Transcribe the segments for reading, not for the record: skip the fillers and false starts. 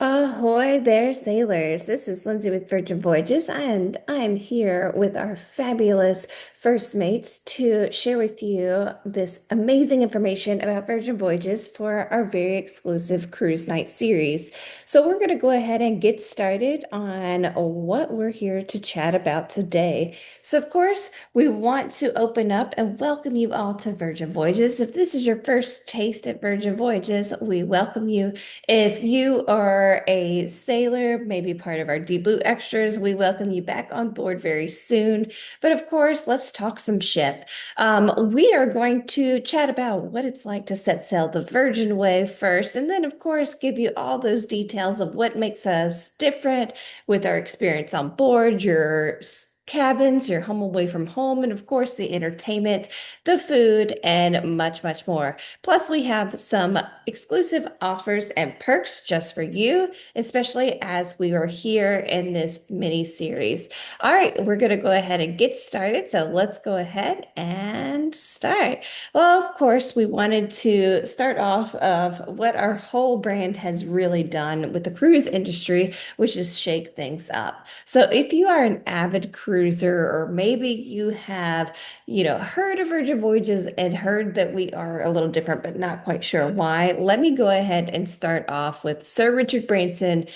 Ahoy there, sailors. This is Lindsay with Virgin Voyages, and I'm here with our fabulous first mates to share with you this amazing information about Virgin Voyages for our very exclusive cruise night series. So, we're going to go ahead and get started on what we're here to chat about today. So, of course, we want to open up and welcome you all to Virgin Voyages. If this is your first taste at Virgin Voyages, we welcome you. If you are a sailor, maybe part of our Deep Blue Extras, we welcome you back on board very soon. But of course, let's talk some ship. We are going to chat about what it's like to set sail the Virgin Way first, and then, of course, give you all those details of what makes us different with our experience on board, your cabins, your home away from home, and of course, the entertainment, the food, and much, much more. Plus, we have some exclusive offers and perks just for you, especially as we are here in this mini series. All right, we're going to go ahead and get started. So let's go ahead and start. Well, of course, we wanted to start off of what our whole brand has really done with the cruise industry, which is shake things up. So if you are an avid cruiser, or maybe you have heard of Virgin Voyages and heard that we are a little different, but not quite sure why. Let me go ahead and start off with Sir Richard Branson,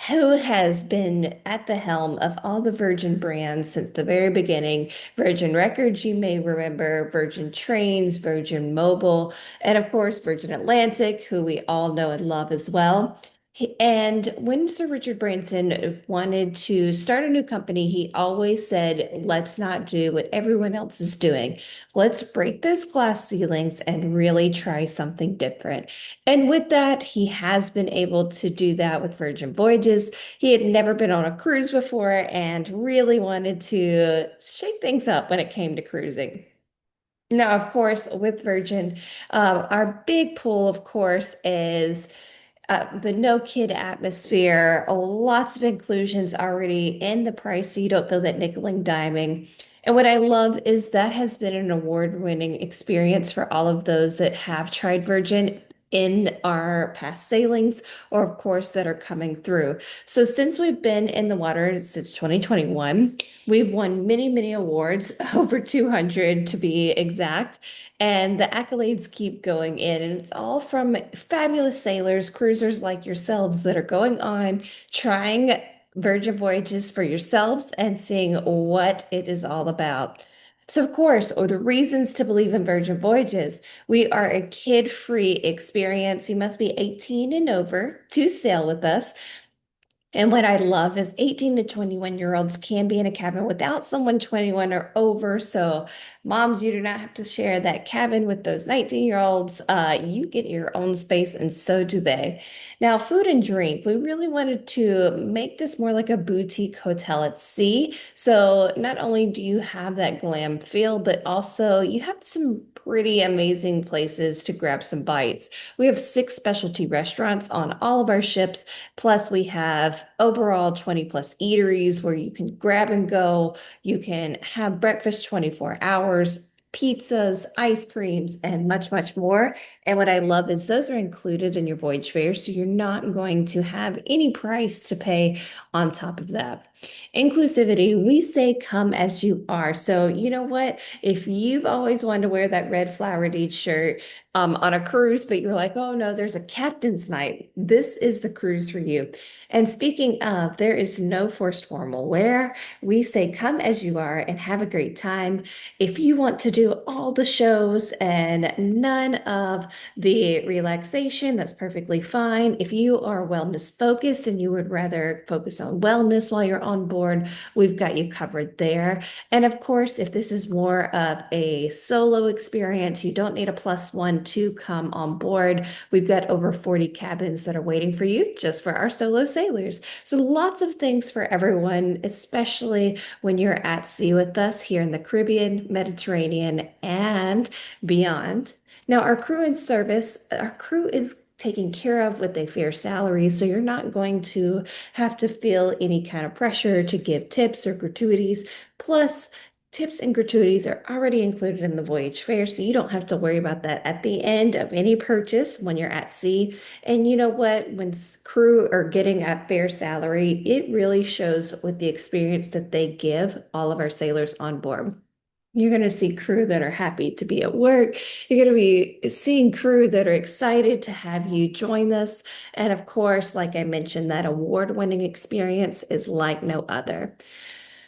who has been at the helm of all the Virgin brands since the very beginning. Virgin Records, you may remember, Virgin Trains, Virgin Mobile, and of course, Virgin Atlantic, who we all know and love as well. And when Sir Richard Branson wanted to start a new company, he always said, let's not do what everyone else is doing. Let's break those glass ceilings and really try something different. And with that, he has been able to do that with Virgin Voyages. He had never been on a cruise before and really wanted to shake things up when it came to cruising. Now, of course, with Virgin, our big pull, of course, is the no kid atmosphere, lots of inclusions already in the price so you don't feel that nickel and diming. And what I love is that has been an award-winning experience for all of those that have tried Virgin in our past sailings, or of course that are coming through. So since we've been in the water since 2021, we've won many, many awards, over 200 to be exact. And the accolades keep going in, and it's all from fabulous sailors, cruisers like yourselves that are going on, trying Virgin Voyages for yourselves and seeing what it is all about. So, of course, or the reasons to believe in Virgin Voyages, we are a kid-free experience. You must be 18 and over to sail with us. And what I love is 18 to 21-year-olds can be in a cabin without someone 21 or over. So, moms, you do not have to share that cabin with those 19-year-olds. You get your own space, and so do they. Now, food and drink, we really wanted to make this more like a boutique hotel at sea. So, not only do you have that glam feel, but also you have some pretty amazing places to grab some bites. We have 6 specialty restaurants on all of our ships. Plus, we have overall 20 plus eateries where you can grab and go. You can have breakfast 24 hours, pizzas, ice creams, and much, much more. And what I love is those are included in your voyage fare. So you're not going to have any price to pay on top of that. Inclusivity, we say come as you are. So, you know what? If you've always wanted to wear that red flowered shirt on a cruise, but you're like, oh no, there's a captain's night, this is the cruise for you. And speaking of, there is no forced formal wear. We say come as you are and have a great time. If you want to do all the shows and none of the relaxation, that's perfectly fine. If you are wellness focused and you would rather focus on wellness while you're on board, we've got you covered there. And of course, if this is more of a solo experience, you don't need a plus one to come on board. We've got over 40 cabins that are waiting for you just for our solo sailors. So lots of things for everyone, especially when you're at sea with us here in the Caribbean, Mediterranean, and beyond. Now, our crew is taken care of with a fair salary, so you're not going to have to feel any kind of pressure to give tips or gratuities. Plus, Tips and gratuities are already included in the voyage fare, so you don't have to worry about that at the end of any purchase when you're at sea. And you know what? When crew are getting a fair salary, it really shows with the experience that they give all of our sailors on board. You're going to see crew that are happy to be at work. You're going to be seeing crew that are excited to have you join us. And of course, like I mentioned, that award-winning experience is like no other.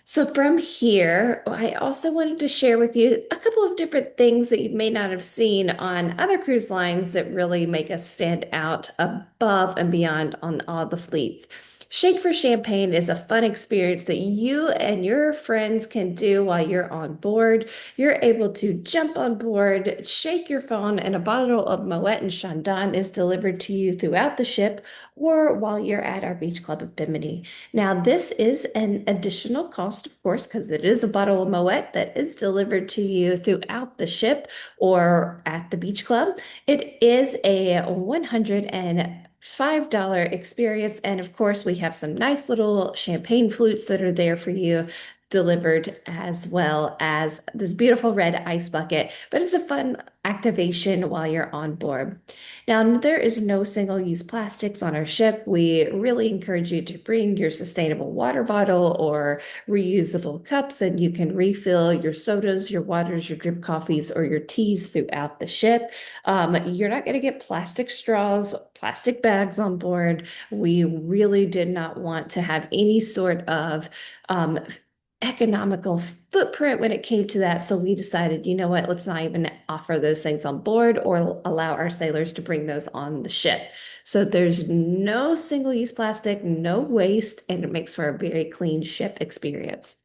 So from here, I also wanted to share with you a couple of different things that you may not have seen on other cruise lines that really make us stand out above and beyond on all the fleets. Shake for Champagne is a fun experience that you and your friends can do while you're on board. You're able to jump on board, shake your phone, and a bottle of Moet and Chandon is delivered to you throughout the ship or while you're at our beach club at Bimini. Now, this is an additional cost, of course, because it is a bottle of Moet that is delivered to you throughout the ship or at the beach club. It is a $105 experience. And of course, we have some nice little champagne flutes that are there for you. Delivered as well as this beautiful red ice bucket, but it's a fun activation while you're on board. Now, there is no single-use plastics on our ship. We really encourage you to bring your sustainable water bottle or reusable cups, and you can refill your sodas, your waters, your drip coffees, or your teas throughout the ship. You're not going to get plastic straws, plastic bags on board. We really did not want to have any sort of economical footprint when it came to that. So we decided, you know what, let's not even offer those things on board or allow our sailors to bring those on the ship. So there's no single-use plastic, no waste, and it makes for a very clean ship experience.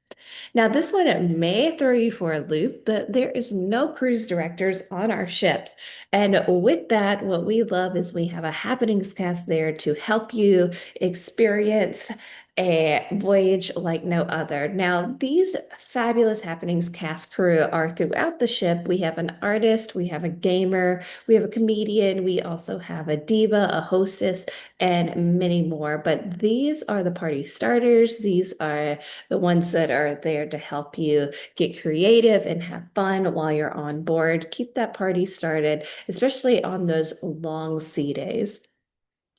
Now, this one, it may throw you for a loop, but there is no cruise directors on our ships. And with that, what we love is we have a happenings cast there to help you experience a voyage like no other. Now, these fabulous happenings cast crew are throughout the ship. We have an artist, we have a gamer, we have a comedian, we also have a diva, a hostess, and many more. But these are the party starters. These are the ones that are there to help you get creative and have fun while you're on board. Keep that party started, especially on those long sea days.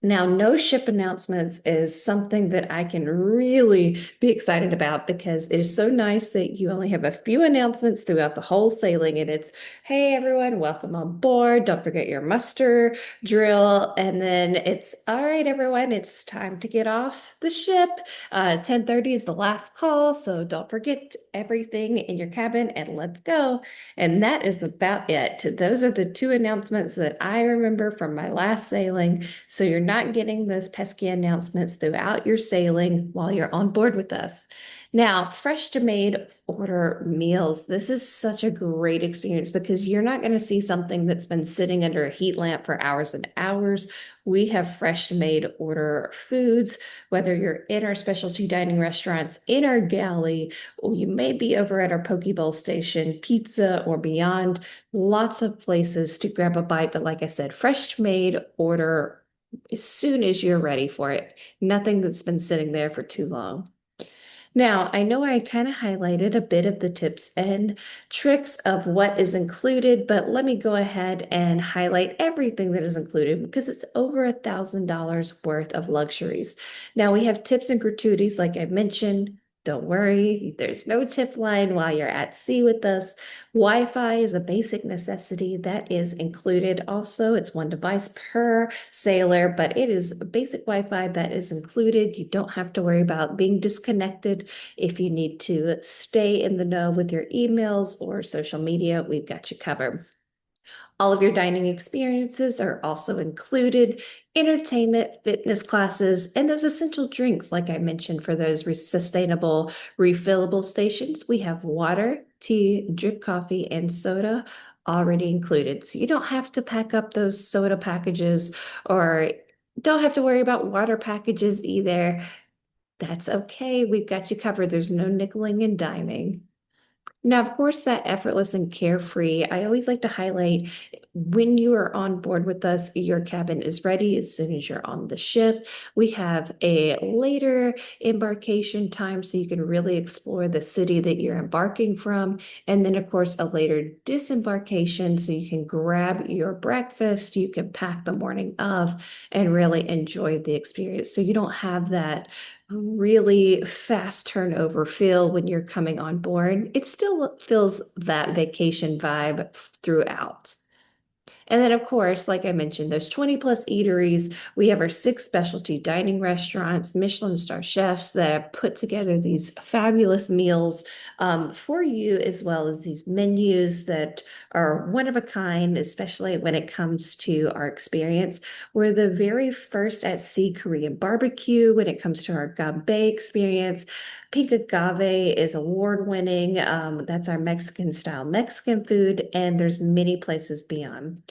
Now, no ship announcements is something that I can really be excited about because it is so nice that you only have a few announcements throughout the whole sailing. And it's, hey, everyone, welcome on board. Don't forget your muster drill. And then it's, all right, everyone, it's time to get off the ship. 10:30 is the last call. So don't forget everything in your cabin and let's go. And that is about it. Those are the two announcements that I remember from my last sailing. So you're not getting those pesky announcements throughout your sailing while you're on board with us. Now, fresh to made order meals. This is such a great experience because you're not going to see something that's been sitting under a heat lamp for hours and hours. We have fresh made order foods, whether you're in our specialty dining restaurants, in our galley, or you may be over at our poke bowl station, pizza or beyond. Lots of places to grab a bite, but like I said, fresh made order as soon as you're ready for it. Nothing that's been sitting there for too long. Now, I know I kind of highlighted a bit of the tips and tricks of what is included, but let me go ahead and highlight everything that is included because it's over $1,000 worth of luxuries. Now, we have tips and gratuities, like I mentioned. Don't worry, there's no tip line while you're at sea with us. Wi-Fi is a basic necessity that is included. Also, it's one device per sailor, but it is basic Wi-Fi that is included. You don't have to worry about being disconnected. If you need to stay in the know with your emails or social media, we've got you covered. All of your dining experiences are also included, entertainment, fitness classes, and those essential drinks, like I mentioned, for those sustainable refillable stations. We have water, tea, drip coffee, and soda already included. So you don't have to pack up those soda packages or don't have to worry about water packages either. That's okay. We've got you covered. There's no nickeling and diming. Now, of course, that effortless and carefree, I always like to highlight when you are on board with us, your cabin is ready as soon as you're on the ship. We have a later embarkation time so you can really explore the city that you're embarking from. And then, of course, a later disembarkation so you can grab your breakfast, you can pack the morning of, and really enjoy the experience. So you don't have that really fast turnover feel when you're coming on board. It still feels that vacation vibe throughout. And then, of course, like I mentioned, there's 20 plus eateries. We have our six specialty dining restaurants, Michelin star chefs that have put together these fabulous meals for you, as well as these menus that are one of a kind, especially when it comes to our experience. We're the very first at sea Korean barbecue when it comes to our gambay experience. Pink agave is award winning. That's our Mexican style Mexican food, and there's many places beyond.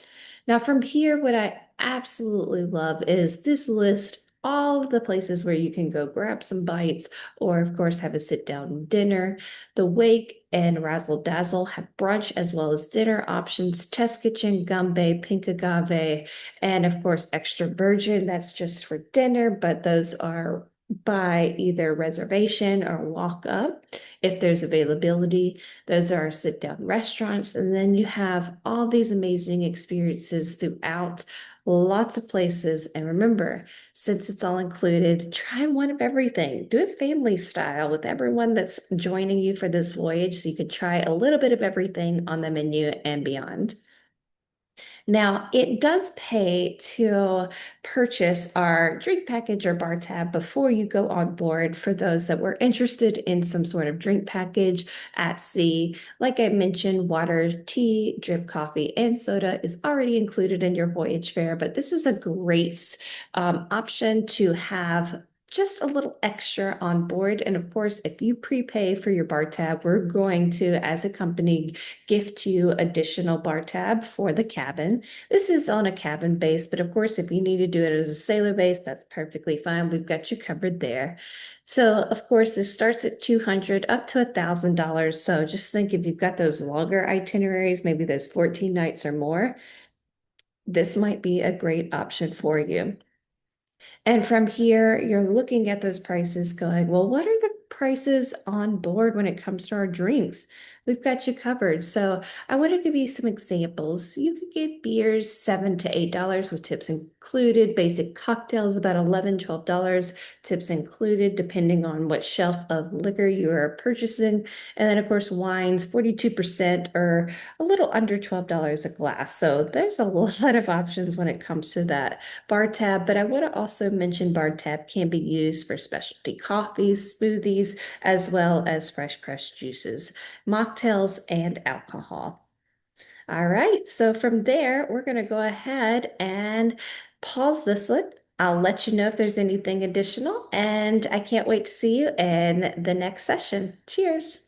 Now, from here, what I absolutely love is this list. All of the places where you can go grab some bites, or of course, have a sit down dinner. The Wake and Razzle Dazzle have brunch as well as dinner options, Test Kitchen, Gumbe, Pink Agave, and of course, Extra Virgin. That's just for dinner, but those are by either reservation or walk up if there's availability. Those are sit down restaurants. And then you have all these amazing experiences throughout lots of places. And remember, since it's all included, try one of everything. Do it family style with everyone that's joining you for this voyage so you could try a little bit of everything on the menu and beyond. Now, it does pay to purchase our drink package or bar tab before you go on board for those that were interested in some sort of drink package at sea. Like I mentioned, water, tea, drip coffee, and soda is already included in your voyage fare, but this is a great option to have just a little extra on board. And of course, if you prepay for your bar tab, we're going to, as a company, gift you additional bar tab for the cabin. This is on a cabin base, but of course, if you need to do it as a sailor base, that's perfectly fine. We've got you covered there. So, of course, this starts at 200 up to $1,000. So just think if you've got those longer itineraries, maybe those 14 nights or more, this might be a great option for you. And from here, you're looking at those prices going, well, what are the prices on board when it comes to our drinks? We've got you covered. So I want to give you some examples. You could get beers $7 to $8 with tips included, basic cocktails about $11 to $12, tips included, depending on what shelf of liquor you are purchasing. And then, of course, wines 42% or a little under $12 a glass. So there's a lot of options when it comes to that bar tab, but I want to also mention bar tab can be used for specialty coffees, smoothies, as well as fresh pressed juices, mocktails, and alcohol. All right, so from there, we're going to go ahead and pause this one. I'll let you know if there's anything additional, and I can't wait to see you in the next session. Cheers.